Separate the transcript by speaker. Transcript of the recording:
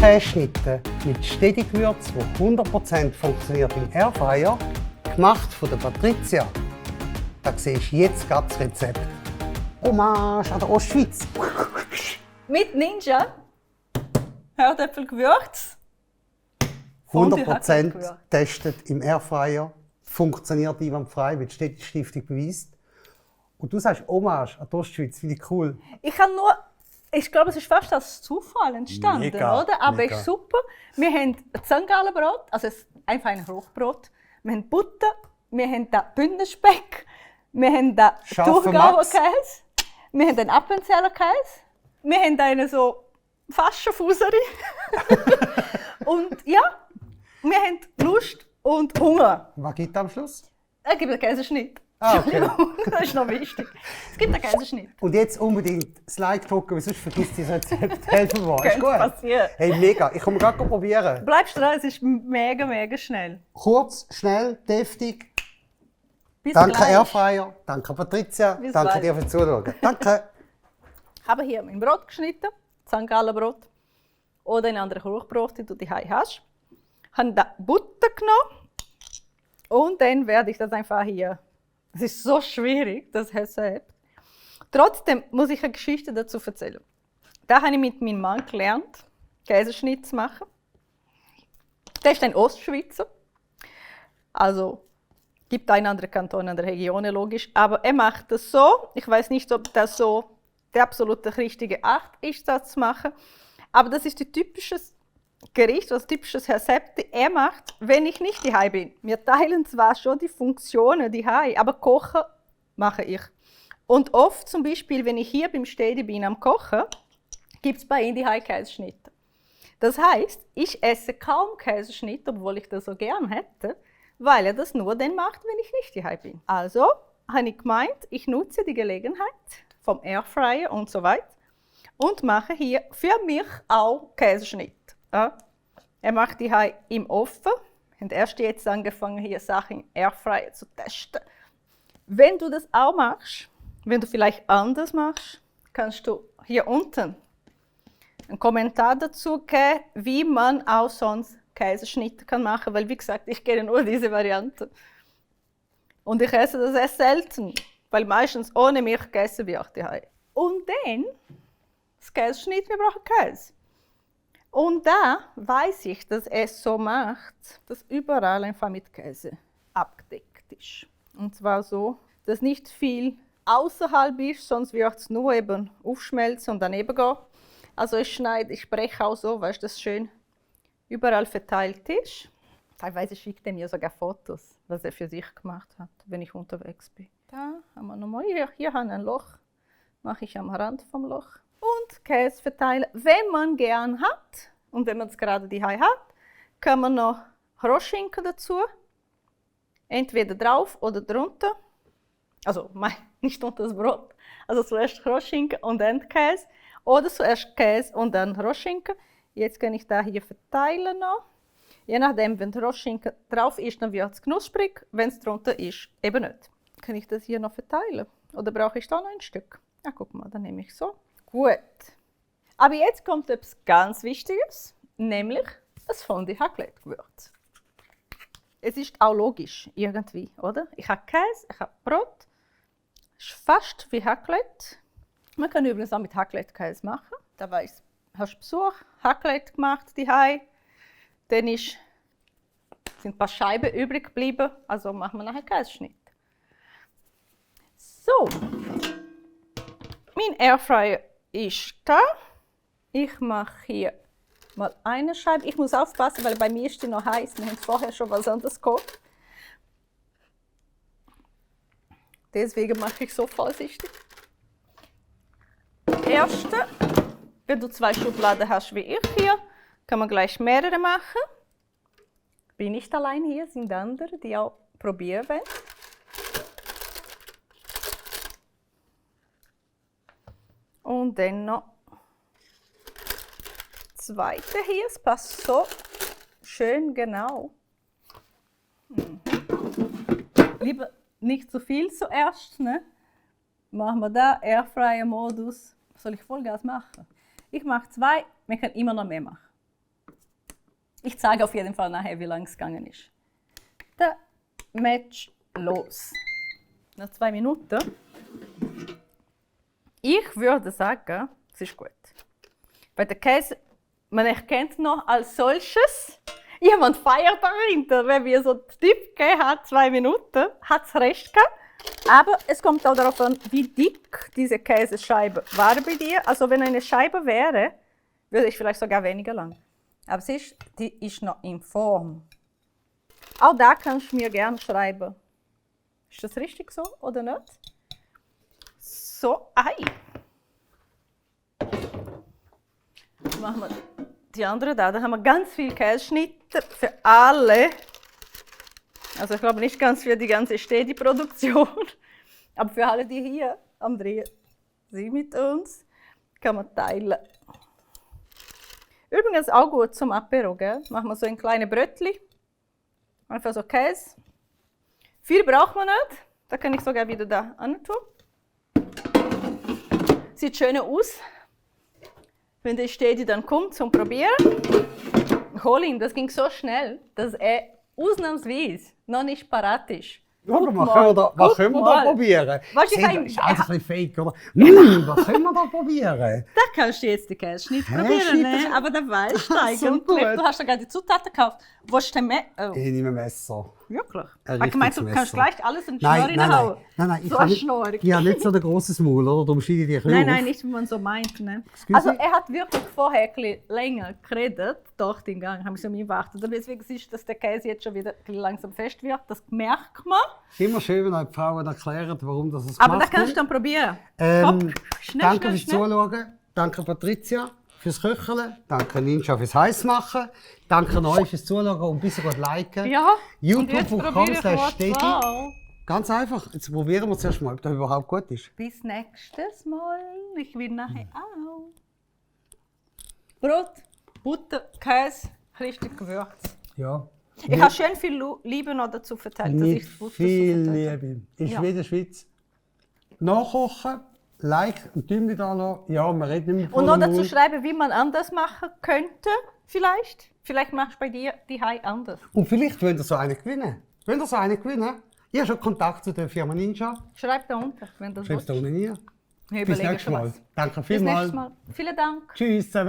Speaker 1: Käseschnitte mit Steady-Gewürz, das 100% funktioniert im Airfryer, gemacht von der Patricia. Da siehst du jetzt gerade das Rezept. Hommage an der Ostschweiz.
Speaker 2: Mit Ninja, Herdöpfelgewürz.
Speaker 1: 100% getestet im Airfryer. Funktioniert einwandfrei, wie die Städtestiftung beweist. Und du sagst Hommage an die Ostschweiz, finde ich cool.
Speaker 2: Ich glaube, es ist fast als Zufall entstanden,
Speaker 1: Mega,
Speaker 2: oder? Aber
Speaker 1: mega.
Speaker 2: ist super. Wir haben ein Zangalenbrot, also einfach ein Hochbrot. Wir haben Butter, wir haben den Bündenspeck, wir haben den
Speaker 1: Scharfen
Speaker 2: Thurgauer
Speaker 1: Max.
Speaker 2: Käse, wir haben den Appenzeller Käse, wir haben einen so Faschenfuseri. Und ja, wir haben Lust und Hunger.
Speaker 1: Was gibt es am Schluss?
Speaker 2: Es gibt einen Käseschnitt.
Speaker 1: Ah, okay.
Speaker 2: Entschuldigung, das ist noch wichtig. Es gibt einen Käseschnitt.
Speaker 1: Und jetzt unbedingt das Like drücken, weil sonst vergisst du das Rezept. Helfen wir. Ist
Speaker 2: Könnte
Speaker 1: gut?
Speaker 2: passieren.
Speaker 1: Hey, mega. Ich komme gerade probieren.
Speaker 2: Bleibst dran, es ist mega, mega schnell.
Speaker 1: Kurz, schnell, deftig.
Speaker 2: Bis
Speaker 1: Danke
Speaker 2: gleich.
Speaker 1: Airfryer, danke Patricia,
Speaker 2: Bis
Speaker 1: danke
Speaker 2: gleich.
Speaker 1: dir fürs Zuschauen. Danke.
Speaker 2: Ich habe hier mein Brot geschnitten, Zangalenbrot oder ein anderes Hochbrot, das du daheim hast. Ich habe da Butter genommen und dann werde ich das einfach hier. Es ist so schwierig, das Rezept. Trotzdem muss ich eine Geschichte dazu erzählen. Da habe ich mit meinem Mann gelernt, Käseschnitt zu machen. Der ist ein Ostschweizer. Also gibt einen anderen Kanton an der Region, logisch. Aber er macht das so. Ich weiß nicht, ob das so der absolute richtige Art ist, das zu machen. Aber das ist ein typisches Gericht, das typisches Rezept, das er macht, wenn ich nicht daheim bin. Wir teilen zwar schon die Funktionen daheim, aber kochen mache ich. Und oft zum Beispiel, wenn ich hier beim Stedi bin am Kochen, gibt es bei ihm daheim Käseschnitte. Das heißt, ich esse kaum Käseschnitt, obwohl ich das so gern hätte, weil er das nur dann macht, wenn ich nicht daheim bin. Also habe ich gemeint, ich nutze die Gelegenheit vom Airfryer und so weiter und mache hier für mich auch Käseschnitt. Ja. Er macht die im Ofen. Wir haben erst jetzt angefangen, hier Sachen im Airfryer zu testen. Wenn du das auch machst, wenn du vielleicht anders machst, kannst du hier unten einen Kommentar dazu geben, wie man auch sonst Käseschnitte kann machen, weil wie gesagt, ich kenne nur diese Variante. Und ich esse das sehr selten, weil meistens ohne Milch gegessen wird daheim. Und dann das Käseschnitt, wir brauchen Käse. Und da weiß ich, dass es so macht, dass überall einfach mit Käse abgedeckt ist. Und zwar so, dass nicht viel außerhalb ist, sonst wird es nur eben aufschmelzen und daneben gehen. Also ich breche auch so, weißt du, dass es schön überall verteilt ist. Teilweise schickt er mir sogar Fotos, was er für sich gemacht hat, wenn ich unterwegs bin. Da haben wir nochmal, hier haben wir ein Loch, mache ich am Rand vom Loch. Und Käse verteilen, wenn man gern hat. Und wenn man es gerade daheim hat, kann man noch Rostschinken dazu. Entweder drauf oder drunter. Also nicht unter das Brot. Also zuerst Rostschinken und dann Käse. Oder zuerst Käse und dann Rostschinken. Jetzt kann ich da hier verteilen noch. Je nachdem, wenn der Rostschinken drauf ist, dann wird es knusprig. Wenn es drunter ist, eben nicht. Kann ich das hier noch verteilen? Oder brauche ich da noch ein Stück? Ja, guck mal, dann nehme ich so. Gut. Aber jetzt kommt etwas ganz Wichtiges, nämlich das Fondue Raclette-Gewürz. Es ist auch logisch, irgendwie, oder? Ich habe Käse, ich habe Brot. Es ist fast wie Raclette. Man kann übrigens auch mit Raclette-Käse machen. Da hast du Besuch, Raclette gemacht, daheim. Dann sind ein paar Scheiben übrig geblieben, also machen wir nachher Käseschnitt. So. Mein Airfryer ist da. Ich mache hier mal eine Scheibe. Ich muss aufpassen, weil bei mir ist die noch heiß. Wir haben vorher schon was anderes gekocht. Deswegen mache ich so vorsichtig. Erste, wenn du 2 Schubladen hast wie ich hier, kann man gleich mehrere machen. Bin nicht allein hier, sind andere, die auch probieren wollen. Und dann noch zweite hier, es passt so schön genau. Lieber nicht zu viel zuerst, ne? Machen wir da Airfryer-Modus. Soll ich Vollgas machen? Ich mache 2, man kann immer noch mehr machen. Ich zeige auf jeden Fall nachher, wie lange es gegangen ist. Der Match los. Noch 2 Minuten. Ich würde sagen, es ist gut. Weil der Käse, man erkennt noch als solches, jemand feiert dahinter, wenn wir so einen Tipp gegeben hat, 2 Minuten, hat es recht gehabt. Aber es kommt auch darauf an, wie dick diese Käsescheibe war bei dir. Also wenn eine Scheibe wäre, würde ich vielleicht sogar weniger lang. Aber die ist noch in Form. Auch da kannst du mir gerne schreiben. Ist das richtig so oder nicht? So, ei. Machen wir die andere da. Da haben wir ganz viel Käseschnitte für alle. Also ich glaube nicht ganz für die ganze Stedi-Produktion. Aber für alle, die hier am Drehen sind mit uns, kann man teilen. Übrigens auch gut zum Apero, gell? Machen wir so ein kleines Brötchen. Einfach so Käse. Viel braucht man nicht. Da kann ich sogar wieder da an tun. Sieht schön aus. Wenn der Stedi dann kommt zum Probieren. Ich hole ihn, das ging so schnell, dass er ausnahmsweise noch nicht parat ist.
Speaker 1: Ja, was können wir da probieren?
Speaker 2: Was
Speaker 1: Ist alles ein bisschen fake, oder? Was können wir da probieren?
Speaker 2: Da kannst du jetzt den Käseschnitt probieren,
Speaker 1: shit,
Speaker 2: ne? Aber der weißt du
Speaker 1: so
Speaker 2: eigentlich.
Speaker 1: gut.
Speaker 2: Du hast ja gerade die Zutaten gekauft. Willst du denn mehr? Oh,
Speaker 1: Ich nehme ein Messer.
Speaker 2: wirklich?
Speaker 1: Ein
Speaker 2: Ich meine, du
Speaker 1: richtiges
Speaker 2: kannst
Speaker 1: Messer.
Speaker 2: gleich alles in die Schnorr reinhauen.
Speaker 1: Nein,
Speaker 2: So ein Schnorr.
Speaker 1: ich habe nicht so ein grosses Maul, oder? Darum schneide ich die ein
Speaker 2: Nein,
Speaker 1: auf.
Speaker 2: nicht, wie man so meint. Ne?
Speaker 1: Excuse
Speaker 2: Also
Speaker 1: me?
Speaker 2: er hat wirklich vorher ein bisschen länger geredet, durch den Gang, haben wir so gewartet. Und deswegen ist, dass der Käse jetzt schon wieder ein bisschen langsam fest wird. Das merkt man.
Speaker 1: Es ist immer schön, wenn euch die Frauen erklären, warum das
Speaker 2: Aber da
Speaker 1: gemacht
Speaker 2: kannst du
Speaker 1: wird.
Speaker 2: dann probieren. Schnell,
Speaker 1: Danke
Speaker 2: schnell,
Speaker 1: fürs
Speaker 2: schnell.
Speaker 1: Zuschauen. Danke Patricia fürs Köcheln. Danke Ninja fürs Heißmachen. Danke euch fürs Zuschauen und ein bisschen liken.
Speaker 2: Ja, und jetzt probiere ich
Speaker 1: youtube.com/stedi.
Speaker 2: Wow.
Speaker 1: Ganz einfach. Jetzt probieren wir zuerst mal, ob das überhaupt gut ist.
Speaker 2: Bis nächstes Mal. Ich will nachher auch. Brot, Butter, Käse, richtig Gewürz.
Speaker 1: Ja.
Speaker 2: Ich habe schön viel Liebe noch dazu verteilt, dass ich
Speaker 1: Nicht
Speaker 2: die Butter
Speaker 1: viel
Speaker 2: so verteilt habe.
Speaker 1: Liebe. Ist
Speaker 2: Ja.
Speaker 1: wie in der Schweiz. Nachkochen, Like und Däumchen da lassen. Ja, wir reden nicht mehr
Speaker 2: Und noch
Speaker 1: vollem
Speaker 2: dazu
Speaker 1: Mund.
Speaker 2: schreiben, wie man anders machen könnte, vielleicht. Vielleicht machst du bei dir die Hai anders.
Speaker 1: Und vielleicht wollt ihr so einen gewinnen. Wollt ihr so einen gewinnen? Ich habe schon Kontakt zu der Firma Ninja.
Speaker 2: Schreib da unten, wenn du das
Speaker 1: Schreib's da
Speaker 2: willst.
Speaker 1: unten rein.
Speaker 2: Wir
Speaker 1: Bis
Speaker 2: überlegen
Speaker 1: nächstes
Speaker 2: schon
Speaker 1: Mal.
Speaker 2: was.
Speaker 1: Danke
Speaker 2: Bis nächstes
Speaker 1: vielmals.
Speaker 2: Mal. Vielen Dank.
Speaker 1: Tschüss zusammen.